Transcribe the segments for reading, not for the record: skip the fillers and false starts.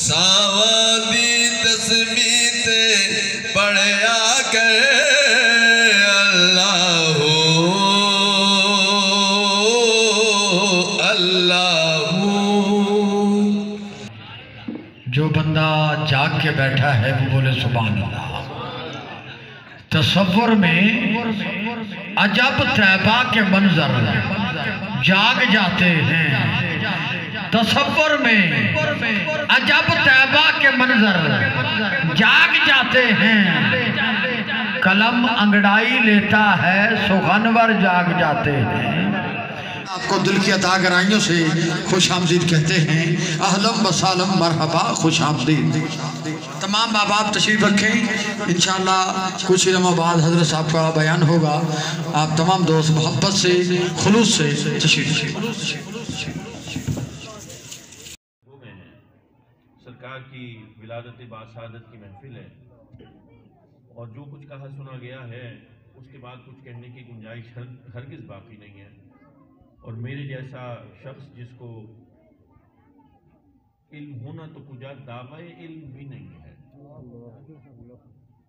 ساواں دی تسبیح تے پڑھیا کر اللہ اللہ۔ جو بندہ جاگ کے بیٹھا ہے وہ بولے سبحان اللہ۔ تصور میں عجب طیبہ کے منظر جاگ جاتے ہیں، تصور میں عجب طیبہ کے منظر جاگ جاتے ہیں، قلم انگڑائی لیتا ہے سخنور جاگ جاتے ہیں۔ آپ کو دل کی عطا گرائیوں سے خوش آمدید کہتے ہیں، اہلم و سالم مرحبا خوش آمدید۔ تمام ماں باپ تشریف رکھیں، انشاءاللہ کچھ لمحہ بعد حضرت صاحب کا بیان ہوگا۔ آپ تمام دوست محبت سے خلوص سے تشریف رکھیں۔ سرکار کی ولادت باسعادت کی محفل ہے، اور جو کچھ کہا سنا گیا ہے اس کے بعد کچھ کہنے کی گنجائش ہرگز باقی نہیں ہے۔ اور میرے جیسا شخص جس کو علم ہونا تو کجا دعوی علم بھی نہیں ہے،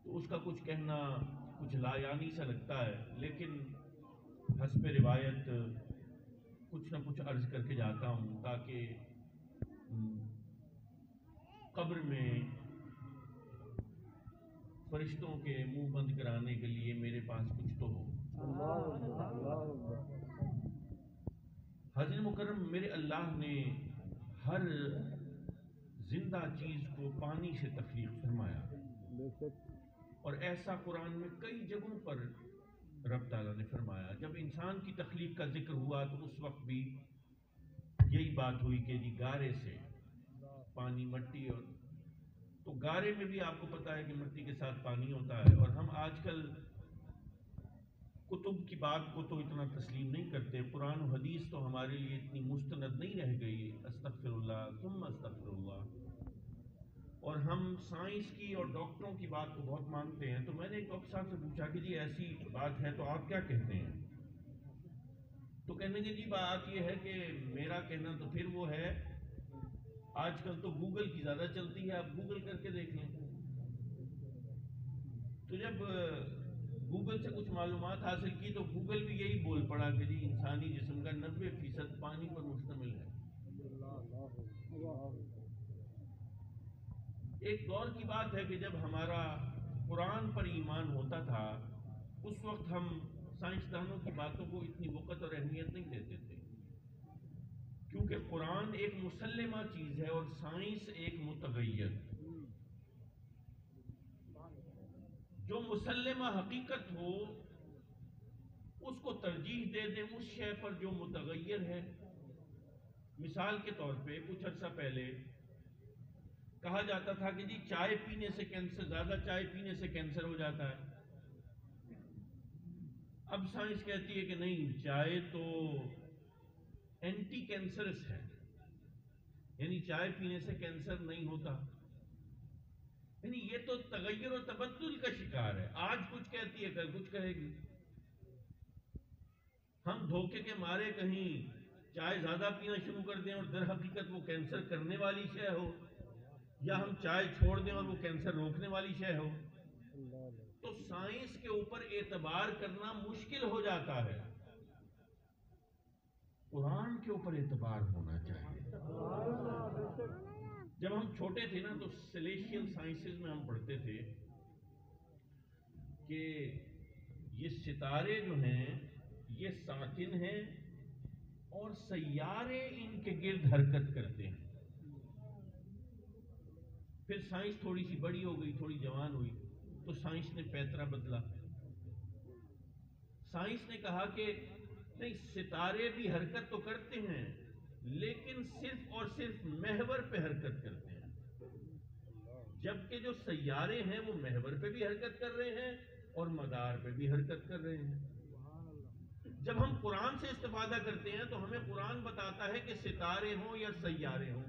تو اس کا کچھ کہنا کچھ لا یعنی سا لگتا ہے، لیکن حسب روایت کچھ نہ کچھ عرض کر کے جاتا ہوں تاکہ قبر میں فرشتوں کے منہ بند کرانے کے لیے میرے پاس کچھ تو ہو۔ حاضر مکرم، میرے اللہ نے ہر زندہ چیز کو پانی سے تخلیق فرمایا، اور ایسا قرآن میں کئی جگہوں پر رب تعالیٰ نے فرمایا۔ جب انسان کی تخلیق کا ذکر ہوا تو اس وقت بھی یہی بات ہوئی کہ جی گارے سے پانی مٹی، اور تو گارے میں بھی آپ کو پتا ہے کہ مٹی کے ساتھ پانی ہوتا ہے، اور ہم آج کل کتب کی بات کو تو اتنا تسلیم نہیں کرتے، قرآن و حدیث تو ہمارے لیے اتنی مستند نہیں رہ گئی، استغفر اللہ ثم استغفر اللہ، اور ہم سائنس کی اور ڈاکٹروں کی بات کو بہت مانتے ہیں۔ تو میں نے ایک ڈاکٹر صاحب سے پوچھا کہ جی ایسی بات ہے تو آپ کیا کہتے ہیں؟ تو کہنے کہ جی بات یہ ہے کہ میرا کہنا تو پھر وہ ہے، آج کل تو گوگل کی زیادہ چلتی ہے، آپ گوگل کر کے دیکھ لیں۔ تو جب گوگل سے کچھ معلومات حاصل کی تو گوگل بھی یہی بول پڑا کہ جی انسانی جسم کا 90% پانی پر مشتمل ہے۔ ایک دور کی بات ہے کہ جب ہمارا قرآن پر ایمان ہوتا تھا اس وقت ہم سائنسدانوں کی باتوں کو اتنی وقت اور اہمیت نہیں دیتے تھے، کیونکہ قرآن ایک مسلمہ چیز ہے اور سائنس ایک متغیر۔ جو مسلمہ حقیقت ہو اس کو ترجیح دے دیں اس شے پر جو متغیر ہے۔ مثال کے طور پہ کچھ عرصہ پہلے کہا جاتا تھا کہ جی چائے پینے سے کینسر، زیادہ چائے پینے سے کینسر ہو جاتا ہے۔ اب سائنس کہتی ہے کہ نہیں، چائے تو اینٹی کینسرس ہے، یعنی چائے پینے سے کینسر نہیں ہوتا۔ یعنی یہ تو تغیر و تبدل کا شکار ہے، آج کچھ کہتی ہے کل کچھ کہے گی۔ ہم دھوکے کے مارے کہیں چائے زیادہ پینا شروع کر دیں اور در حقیقت وہ کینسر کرنے والی شے ہو، یا ہم چائے چھوڑ دیں اور وہ کینسر روکنے والی شے ہو، تو سائنس کے اوپر اعتبار کرنا مشکل ہو جاتا ہے۔ قرآن کے اوپر اعتبار ہونا چاہیے۔ جب ہم چھوٹے تھے نا تو سیلیشیل سائنسز میں ہم پڑھتے تھے کہ یہ ستارے جو ہیں یہ ساکن ہیں اور سیارے ان کے گرد حرکت کرتے ہیں۔ پھر سائنس تھوڑی سی بڑی ہو گئی، تھوڑی جوان ہوئی، تو سائنس نے پیترا بدلا۔ سائنس نے کہا کہ نہیں، ستارے بھی حرکت تو کرتے ہیں لیکن صرف اور صرف محور پہ حرکت کرتے ہیں، جبکہ جو سیارے ہیں وہ محور پہ بھی حرکت کر رہے ہیں اور مدار پہ بھی حرکت کر رہے ہیں۔ جب ہم قرآن سے استفادہ کرتے ہیں تو ہمیں قرآن بتاتا ہے کہ ستارے ہوں یا سیارے ہوں،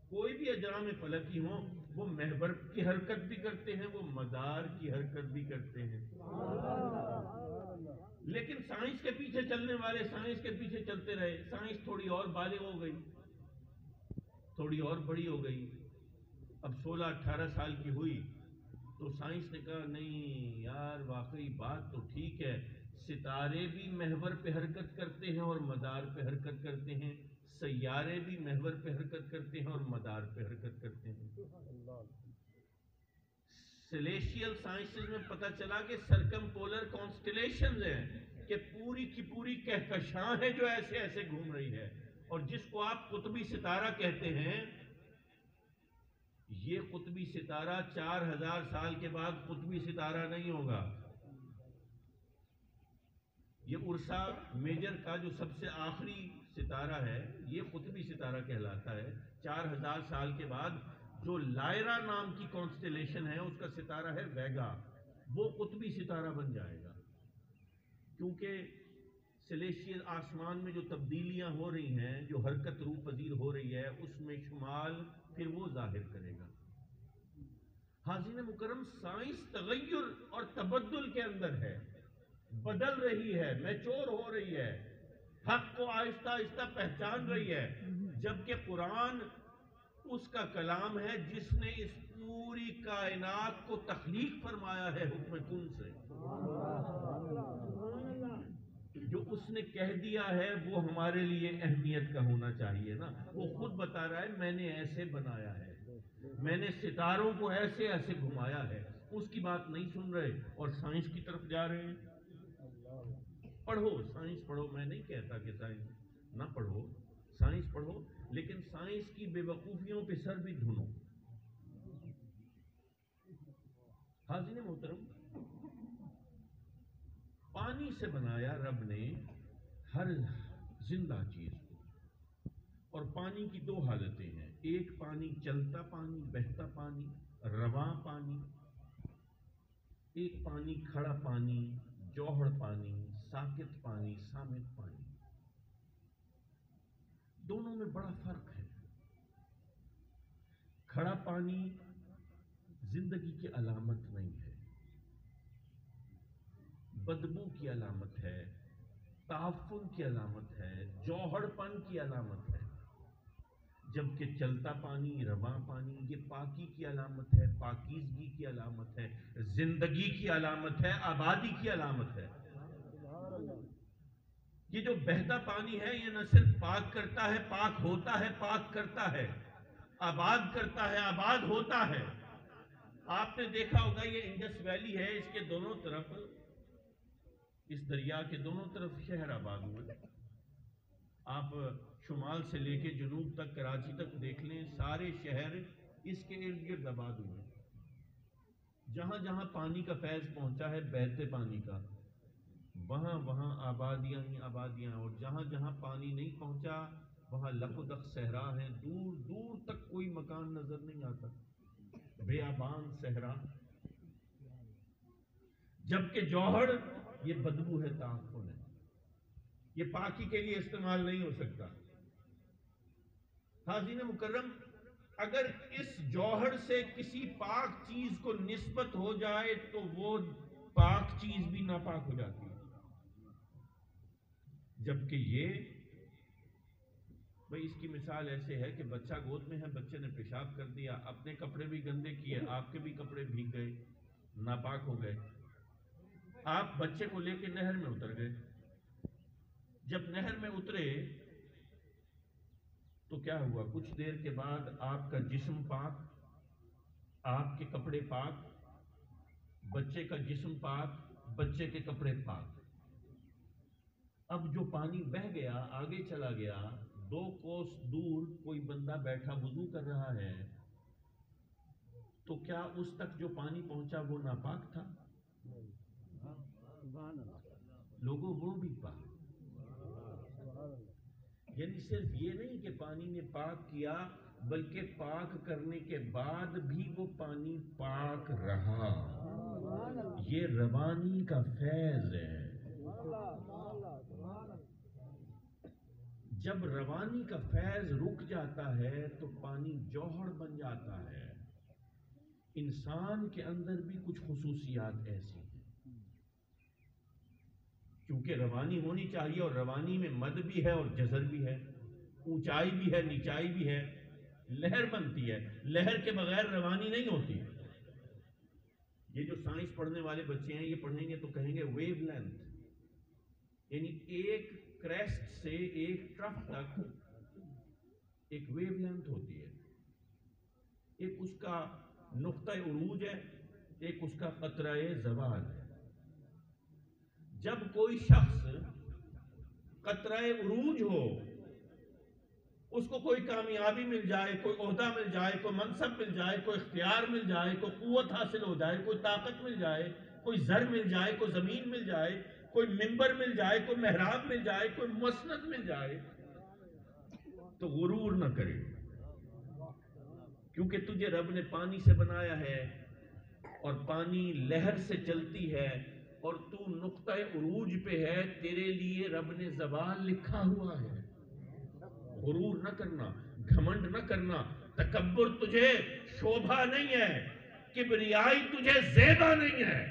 کوئی بھی اجرام فلکی ہوں، وہ محور کی حرکت بھی کرتے ہیں، وہ مدار کی حرکت بھی کرتے ہیں۔ لیکن سائنس کے پیچھے چلنے والے سائنس کے پیچھے چلتے رہے، سائنس تھوڑی اور بالغ ہو گئی، تھوڑی اور بڑی ہو گئی، اب 16-18 سال کی ہوئی تو سائنس نے کہا نہیں یار واقعی بات تو ٹھیک ہے، ستارے بھی محور پہ حرکت کرتے ہیں اور مدار پہ حرکت کرتے ہیں، سیارے بھی محور پہ حرکت کرتے ہیں اور مدار پہ حرکت کرتے ہیں۔ سیلیشیل سائنسز میں پتہ چلا کہ سرکم پولر کانسٹیلیشنز ہیں، کہ پوری کی پوری کہکشاں ہے جو ایسے ایسے گھوم رہی ہے، اور جس کو آپ قطبی ستارہ کہتے ہیں، یہ قطبی ستارہ 4000 سال کے بعد قطبی ستارہ نہیں ہوگا۔ یہ ارسا میجر کا جو سب سے آخری ستارہ ہے یہ قطبی ستارہ کہلاتا ہے۔ 4000 سال کے بعد جو لائرا نام کی کانسٹیلیشن ہے اس کا ستارہ ہے ویگا، وہ قطبی ستارہ بن جائے گا، کیونکہ سیلیشیل آسمان میں جو تبدیلیاں ہو رہی ہیں، جو حرکت روح پذیر ہو رہی ہے، اس میں شمال پھر وہ ظاہر کرے گا۔ حاضرین مکرم، سائنس تغیر اور تبدل کے اندر ہے، بدل رہی ہے، میچور ہو رہی ہے، حق کو آہستہ آہستہ پہچان رہی ہے، جبکہ قرآن اس کا کلام ہے جس نے اس پوری کائنات کو تخلیق فرمایا ہے حکم کن سے۔ جو اس نے کہہ دیا ہے وہ ہمارے لیے اہمیت کا ہونا چاہیے نا۔ وہ خود بتا رہا ہے میں نے ایسے بنایا ہے، میں نے ستاروں کو ایسے ایسے گھمایا ہے، اس کی بات نہیں سن رہے اور سائنس کی طرف جا رہے ہیں۔ پڑھو، سائنس پڑھو، میں نہیں کہتا کہ سائنس نہ پڑھو، سائنس پڑھو، لیکن سائنس کی بے وقوفیوں پہ سر بھی دھنو۔ حاضرین محترم، پانی سے بنایا رب نے ہر زندہ چیز کو، اور پانی کی دو حالتیں ہیں، ایک پانی چلتا پانی، بہتا پانی، رواں پانی، ایک پانی کھڑا پانی، جوہر پانی، ساکت پانی، صامت پانی۔ دونوں میں بڑا فرق ہے۔ کھڑا پانی زندگی کی علامت نہیں ہے، بدبو کی علامت ہے، تعفن کی علامت ہے، جوہر پن کی علامت ہے، جبکہ چلتا پانی، رواں پانی یہ پاکی کی علامت ہے، پاکیزگی کی علامت ہے، زندگی کی علامت ہے، آبادی کی علامت ہے۔ یہ جو بہتا پانی ہے یہ نہ صرف پاک کرتا ہے، پاک ہوتا ہے، پاک کرتا ہے، آباد کرتا ہے، آباد ہوتا ہے۔ آپ نے دیکھا ہوگا یہ انڈس ویلی ہے، اس کے دونوں طرف، اس دریا کے دونوں طرف شہر آباد ہوئے۔ آپ شمال سے لے کے جنوب تک، کراچی تک دیکھ لیں، سارے شہر اس کے ارد گرد آباد ہوئے۔ جہاں جہاں پانی کا فیض پہنچا ہے بہتے پانی کا، وہاں وہاں آبادیاں ہی آبادیاں، اور جہاں جہاں پانی نہیں پہنچا وہاں لق و دق صحرا ہیں، دور دور تک کوئی مکان نظر نہیں آتا، بیابان صحرا۔ جبکہ جوہر یہ بدبو ہے، تعفن ہے، یہ پاکی کے لیے استعمال نہیں ہو سکتا۔ حاضرین مکرم، اگر اس جوہر سے کسی پاک چیز کو نسبت ہو جائے تو وہ پاک چیز بھی ناپاک ہو جاتی ہے، جبکہ یہ بھئی اس کی مثال ایسے ہے کہ بچہ گود میں ہے، بچے نے پیشاب کر دیا، اپنے کپڑے بھی گندے کیے، آپ کے بھی کپڑے بھیگ گئے، ناپاک ہو گئے، آپ بچے کو لے کے نہر میں اتر گئے۔ جب نہر میں اترے تو کیا ہوا؟ کچھ دیر کے بعد آپ کا جسم پاک، آپ کے کپڑے پاک، بچے کا جسم پاک، بچے کے کپڑے پاک۔ اب جو پانی بہہ گیا، آگے چلا گیا، 2 کوس دور کوئی بندہ بیٹھا وضو کر رہا ہے، تو کیا اس تک جو پانی پہنچا وہ ناپاک تھا؟ لوگوں وہ بھی پاک۔ یعنی صرف یہ نہیں کہ پانی نے پاک کیا، بلکہ پاک کرنے کے بعد بھی وہ پانی پاک رہا۔ یہ روانی کا فیض ہے۔ جب روانی کا فیض رک جاتا ہے تو پانی جوہر بن جاتا ہے۔ انسان کے اندر بھی کچھ خصوصیات ایسی ہیں، کیونکہ روانی ہونی چاہیے، اور روانی میں مد بھی ہے اور جزر بھی ہے، اونچائی بھی ہے، نیچائی بھی ہے، لہر بنتی ہے، لہر کے بغیر روانی نہیں ہوتی۔ یہ جو سائنس پڑھنے والے بچے ہیں یہ پڑھیں گے تو کہیں گے ویو لینتھ، یعنی ایک کریسٹ سے ایک ٹرف تک ایک ویو لینتھ ہوتی ہے، ایک اس کا نقطہ عروج ہے، ایک اس کا قطرہ زوال ہے۔ جب کوئی شخص قطرہ عروج ہو، اس کو کوئی کامیابی مل جائے، کوئی عہدہ مل جائے، کوئی منصب مل جائے، کوئی اختیار مل جائے، کوئی قوت حاصل ہو جائے، کوئی طاقت مل جائے، کوئی زر مل جائے، کوئی زمین مل جائے، کوئی منبر مل جائے، کوئی محراب مل جائے، کوئی مسند مل جائے، تو غرور نہ کرے، کیونکہ تجھے رب نے پانی سے بنایا ہے اور پانی لہر سے چلتی ہے اور تو نقطہ عروج پہ ہے، تیرے لیے رب نے زوال لکھا ہوا ہے۔ غرور نہ کرنا، گھمنڈ نہ کرنا، تکبر تجھے شوبھا نہیں ہے، کبریائی تجھے زیبا نہیں ہے۔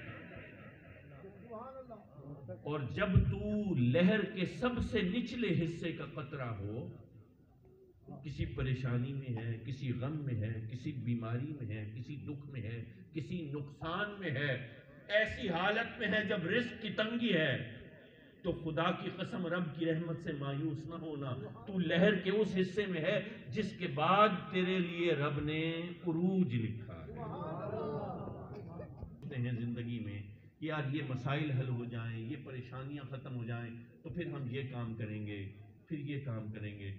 اور جب تو لہر کے سب سے نچلے حصے کا قطرہ ہو، کسی پریشانی میں ہے، کسی غم میں ہے، کسی بیماری میں ہے، کسی دکھ میں ہے، کسی نقصان میں ہے، ایسی حالت میں ہے جب رزق کی تنگی ہے، تو خدا کی قسم رب کی رحمت سے مایوس نہ ہونا۔ تو لہر کے اس حصے میں ہے جس کے بعد تیرے لیے رب نے عروج لکھا ہے۔ زندگی میں یار یہ مسائل حل ہو جائیں، یہ پریشانیاں ختم ہو جائیں تو پھر ہم یہ کام کریں گے، پھر یہ کام کریں گے۔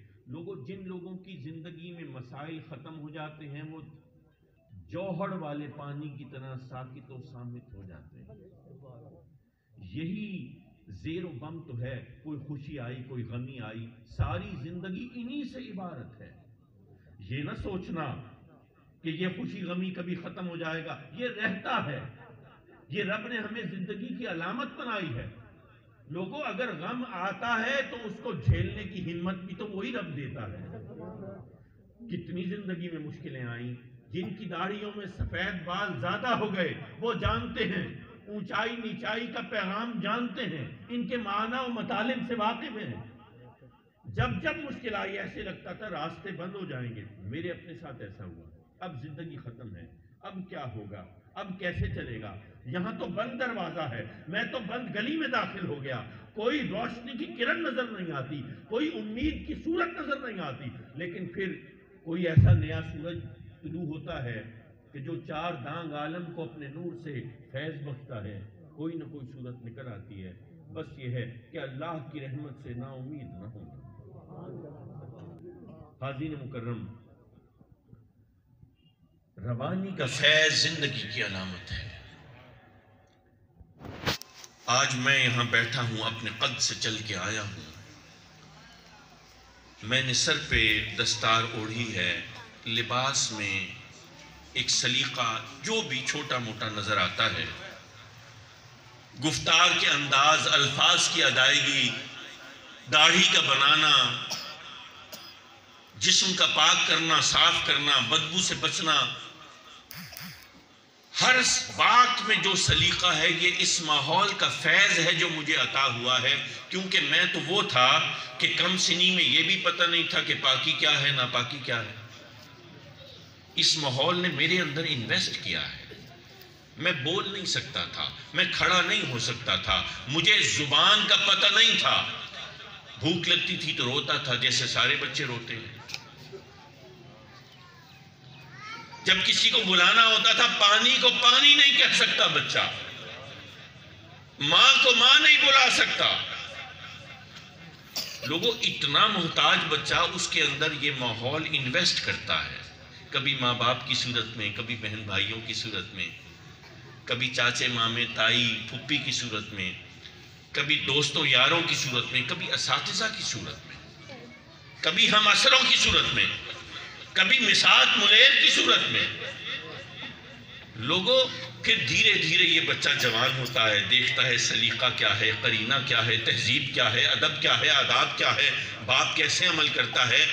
جن لوگوں کی زندگی میں مسائل ختم ہو جاتے ہیں وہ جوہر والے پانی کی طرح ساکت و صامت ہو جاتے ہیں۔ یہی زیر و بم تو ہے، کوئی خوشی آئی، کوئی غمی آئی، ساری زندگی انہی سے عبارت ہے۔ یہ نہ سوچنا کہ یہ خوشی غمی کبھی ختم ہو جائے گا، یہ رہتا ہے، یہ رب نے ہمیں زندگی کی علامت بنائی ہے۔ لوگوں اگر غم آتا ہے تو اس کو جھیلنے کی ہمت بھی تو وہی رب دیتا ہے۔ کتنی زندگی میں مشکلیں آئیں، جن کی داڑھیوں میں سفید بال زیادہ ہو گئے وہ جانتے ہیں، اونچائی نیچائی کا پیغام جانتے ہیں، ان کے معنی و مطالب سے واقف ہیں۔ جب مشکل آئی ایسے لگتا تھا راستے بند ہو جائیں گے۔ میرے اپنے ساتھ ایسا ہوا، اب زندگی ختم ہے، اب کیا ہوگا، اب کیسے چلے گا، یہاں تو بند دروازہ ہے، میں تو بند گلی میں داخل ہو گیا، کوئی روشنی کی کرن نظر نہیں آتی، کوئی امید کی صورت نظر نہیں آتی۔ لیکن پھر کوئی ایسا نیا سورج طلوع ہوتا ہے کہ جو چار دانگ عالم کو اپنے نور سے فیض بخشتا ہے، کوئی نہ کوئی صورت نکل آتی ہے۔ بس یہ ہے کہ اللہ کی رحمت سے نا امید نہ ہونا۔ حاضرین مکرم، روانی کا فیض زندگی کی علامت ہے۔ آج میں یہاں بیٹھا ہوں، اپنے قد سے چل کے آیا ہوں، میں نے سر پہ دستار اوڑھی ہے، لباس میں ایک سلیقہ جو بھی چھوٹا موٹا نظر آتا ہے، گفتار کے انداز، الفاظ کی ادائیگی، داڑھی کا بنانا، جسم کا پاک کرنا، صاف کرنا، بدبو سے بچنا، ہر بات میں جو سلیقہ ہے یہ اس ماحول کا فیض ہے جو مجھے عطا ہوا ہے۔ کیونکہ میں تو وہ تھا کہ کم سنی میں یہ بھی پتہ نہیں تھا کہ پاکی کیا ہے، ناپاکی کیا ہے۔ اس ماحول نے میرے اندر انویسٹ کیا ہے۔ میں بول نہیں سکتا تھا، میں کھڑا نہیں ہو سکتا تھا، مجھے زبان کا پتہ نہیں تھا، بھوک لگتی تھی تو روتا تھا جیسے سارے بچے روتے ہیں۔ جب کسی کو بلانا ہوتا تھا پانی کو پانی نہیں کہہ سکتا بچہ، ماں کو ماں نہیں بلا سکتا۔ لوگوں اتنا محتاج بچہ، اس کے اندر یہ ماحول انویسٹ کرتا ہے، کبھی ماں باپ کی صورت میں، کبھی بہن بھائیوں کی صورت میں، کبھی چاچے مامے تائی پھپھی کی صورت میں، کبھی دوستوں یاروں کی صورت میں، کبھی اساتذہ کی صورت میں، کبھی ہم عصروں کی صورت میں، کبھی مساعد ملیر کی صورت میں۔ لوگوں پھر دھیرے دھیرے یہ بچہ جوان ہوتا ہے، دیکھتا ہے سلیقہ کیا ہے، قرینہ کیا ہے، تہذیب کیا ہے، ادب کیا ہے، آداب کیا ہے، باپ کیسے عمل کرتا ہے،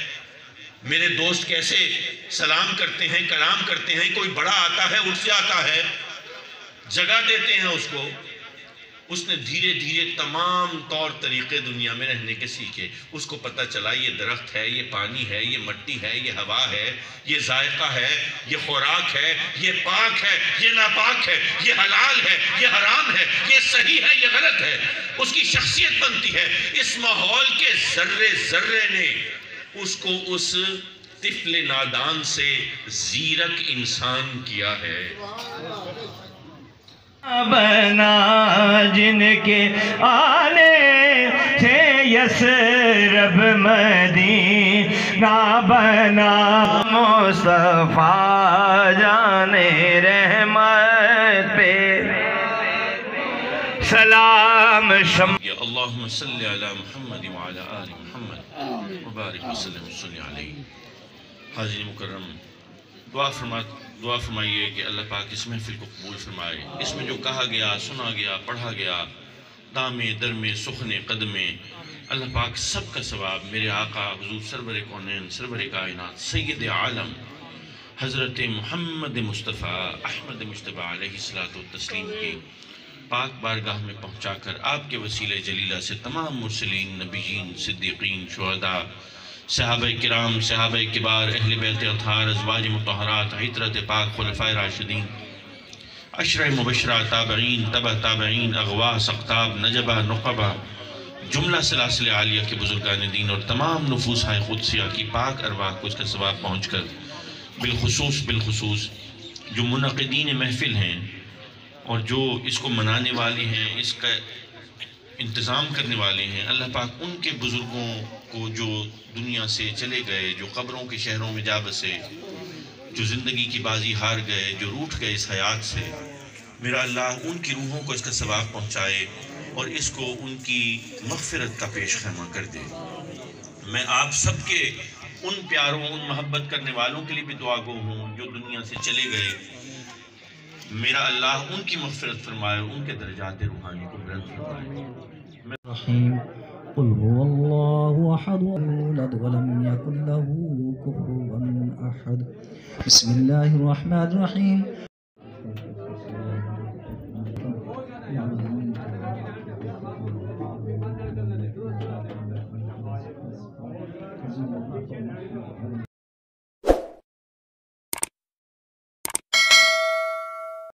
میرے دوست کیسے سلام کرتے ہیں، کلام کرتے ہیں، کوئی بڑا آتا ہے اٹھ سے آتا ہے، جگہ دیتے ہیں اس کو۔ اس نے دھیرے دھیرے تمام طور طریقے دنیا میں رہنے کے سیکھے. اس کو پتہ چلا یہ درخت ہے، یہ پانی ہے، یہ مٹی ہے، یہ ہوا ہے، یہ ذائقہ ہے، یہ خوراک ہے، یہ پاک ہے، یہ ناپاک ہے، یہ حلال ہے، یہ حرام ہے، یہ صحیح ہے، یہ غلط ہے. اس کی شخصیت بنتی ہے. اس ماحول کے ذرے ذرے نے اس کو اس طفل نادان سے زیرک انسان کیا ہے. بنا جن کے آنے سے یسرب مدینہ بنا مصطفیٰ جان رحمت پہ سلام یا اللہم صلی علی محمد وعلی آل محمد وبارک وسلم صلی علیہ. حاضرین مکرم، دعا فرمائیے کہ اللہ پاک اس محفل کو قبول فرمائے. اس میں جو کہا گیا، سنا گیا، پڑھا گیا، دامے درمے سخنے قدمے، اللہ پاک سب کا ثواب میرے آقا حضور سرور کونین سرور کائنات سید عالم حضرت محمد مصطفیٰ احمد مجتبیٰ علیہ الصلوۃ والتسلیم کی پاک بارگاہ میں پہنچا کر آپ کے وسیلہ جلیلہ سے تمام مرسلین، نبیین، صدیقین، شہداء، صحابہ کرام، صحابہ کبار، اہل بیت اطہار، ازواج مطہرات، عطرت پاک، خلفائے راشدین، عشرہ مبشرہ، تابعین، تبع تابعین، اغواس، اقطاب، نجبہ، نقبہ، جملہ سلاسل عالیہ کے بزرگان دین اور تمام نفوس قدسیہ کی پاک ارواح کو اس کا ثواب پہنچ کر بالخصوص جو منعقدین محفل ہیں اور جو اس کو منانے والے ہیں، اس کا انتظام کرنے والے ہیں، اللہ پاک ان کے بزرگوں کو جو دنیا سے چلے گئے، جو قبروں کے شہروں میں جا بسے، جو زندگی کی بازی ہار گئے، جو روٹھ گئے اس حیات سے، میرا اللہ ان کی روحوں کو اس کا ثواب پہنچائے اور اس کو ان کی مغفرت کا پیش خیمہ کر دے. میں آپ سب کے ان پیاروں، ان محبت کرنے والوں کے لیے بھی دعا گو ہوں جو دنیا سے چلے گئے. میرا اللہ ان کی مغفرت فرمائے، ان کے درجات روحانی کو بلند فرمائے. الرحيم قل هو الله أحد ولد ولم يكن له كفوا أحد بسم الله الرحمن الرحيم